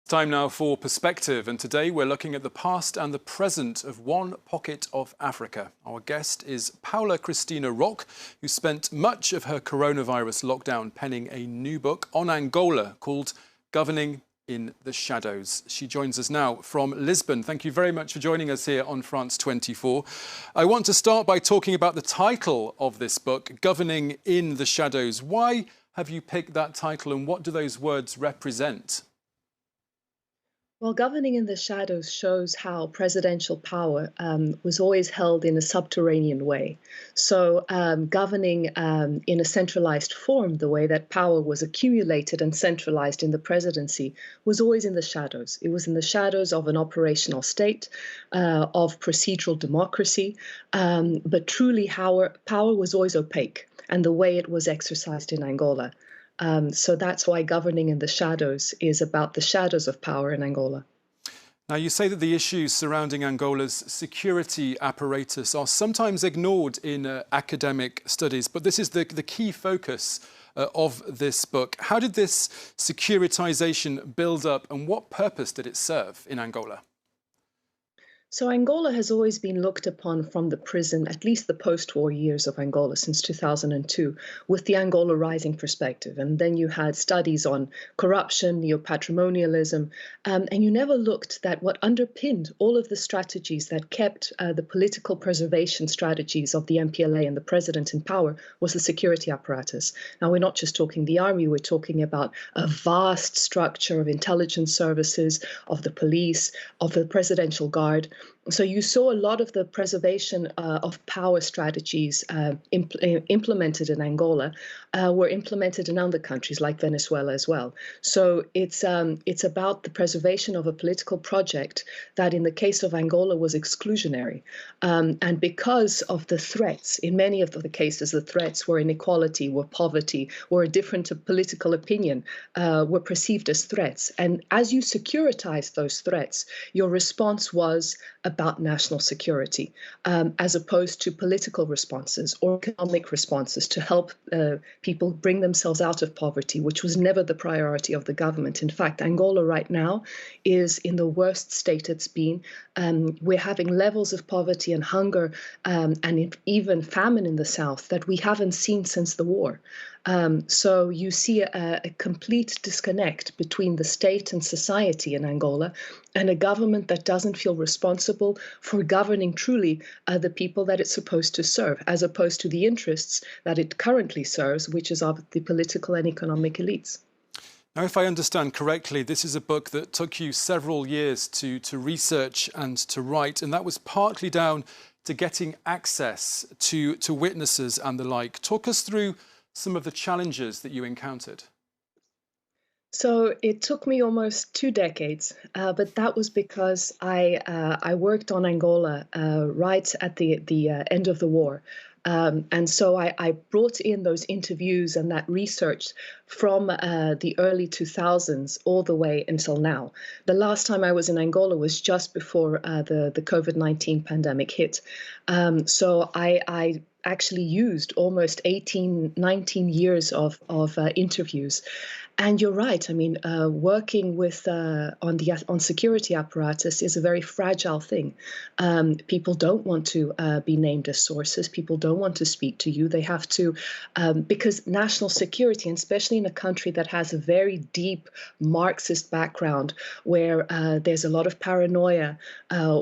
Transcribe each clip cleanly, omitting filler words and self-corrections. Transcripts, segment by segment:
Time now for Perspective, and today we're looking at the past and the present of one pocket of Africa. Our guest is Paula Cristina Roque, who spent much of her coronavirus lockdown penning a new book on Angola called Governing in the Shadows. She joins us now from Lisbon. Thank you very much for joining us here on France 24. I want to start by talking about the title of this book, Governing in the Shadows. Why have you picked that title and what do those words represent? Well, governing in the shadows shows how presidential power was always held in a subterranean way. So, governing in a centralized form, the way that power was accumulated and centralized in the presidency, was always in the shadows. It was in the shadows of an operational state, of procedural democracy, but truly, power was always opaque, and the way it was exercised in Angola. So that's why governing in the shadows is about the shadows of power in Angola. Now, you say that the issues surrounding Angola's security apparatus are sometimes ignored in academic studies, but this is the key focus of this book. How did this securitization build up and what purpose did it serve in Angola? So Angola has always been looked upon from the prison, at least the post-war years of Angola since 2002, with the Angola Rising perspective. And then you had studies on corruption, neo-patrimonialism, and you never looked at what underpinned all of the strategies that kept the political preservation strategies of the MPLA and the president in power was the security apparatus. Now, we're not just talking the army, we're talking about a vast structure of intelligence services, of the police, of the presidential guard. So you saw a lot of the preservation of power strategies implemented in Angola were implemented in other countries like Venezuela as well. So it's about the preservation of a political project that in the case of Angola was exclusionary. And because of the threats, in many of the cases, the threats were inequality, were poverty, were a different political opinion, were perceived as threats. And as you securitize those threats, your response was about national security, as opposed to political responses or economic responses to help people bring themselves out of poverty, which was never the priority of the government. In fact, Angola right now is in the worst state it's been. We're having levels of poverty and hunger and even famine in the south that we haven't seen since the war. So you see a complete disconnect between the state and society in Angola and a government that doesn't feel responsible for governing truly the people that it's supposed to serve, as opposed to the interests that it currently serves, which is of the political and economic elites. Now, if I understand correctly, this is a book that took you several years to research and to write, and that was partly down to getting access to witnesses and the like. Talk us through some of the challenges that you encountered. So it took me almost 2 decades, but that was because I worked on Angola right at the end of the war. And so I brought in those interviews and that research from the early 2000s all the way until now. The last time I was in Angola was just before the COVID-19 pandemic hit. So I actually used almost 18, 19 years of interviews. And you're right. I mean, working with on security apparatus is a very fragile thing. People don't want to be named as sources. People don't want to speak to you. They have to, because national security, and especially in a country that has a very deep Marxist background, where there's a lot of paranoia,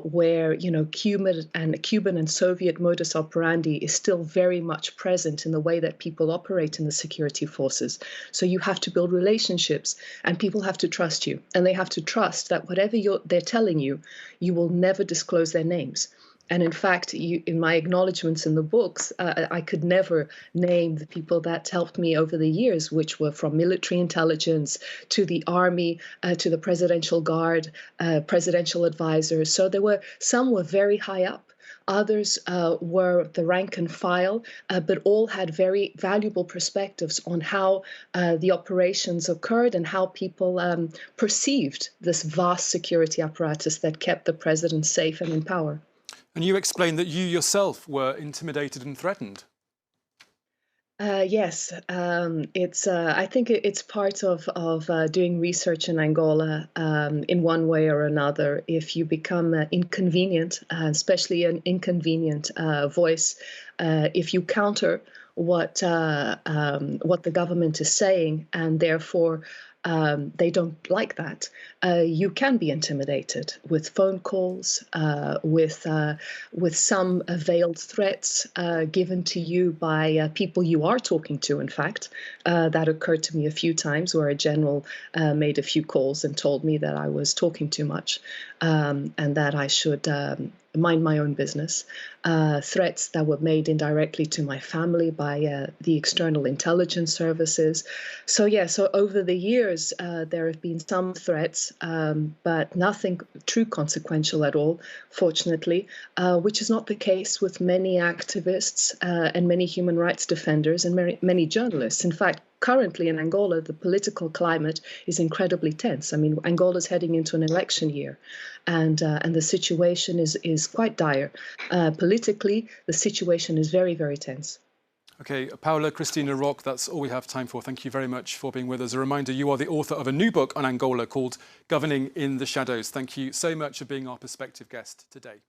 where Cuban and Soviet modus operandi is still very much present in the way that people operate in the security forces. So you have to build relationships, and people have to trust you, and they have to trust that whatever they're telling you, you will never disclose their names. And in fact, in my acknowledgements in the books, I could never name the people that helped me over the years, which were from military intelligence to the army, to the presidential guard, presidential advisors. So some were very high up. Others were the rank and file, but all had very valuable perspectives on how the operations occurred and how people perceived this vast security apparatus that kept the president safe and in power. And you explained that you yourself were intimidated and threatened. Yes, it's. I think it's part of doing research in Angola in one way or another. If you become inconvenient, especially an inconvenient voice, if you counter what the government is saying, and therefore they don't like that, you can be intimidated with phone calls, with some veiled threats given to you by people you are talking to. In fact, that occurred to me a few times where a general made a few calls and told me that I was talking too much, and that I should mind my own business. Threats that were made indirectly to my family by the external intelligence services. So yeah, so over the years, there have been some threats, but nothing true consequential at all, fortunately, which is not the case with many activists and many human rights defenders and many journalists. In fact, currently in Angola, the political climate is incredibly tense. I mean, Angola is heading into an election year, and the situation is quite dire. Politically, the situation is very, very tense. OK, Paula Cristina Roque, that's all we have time for. Thank you very much for being with us. A reminder, you are the author of a new book on Angola called Governing in the Shadows. Thank you so much for being our perspective guest today.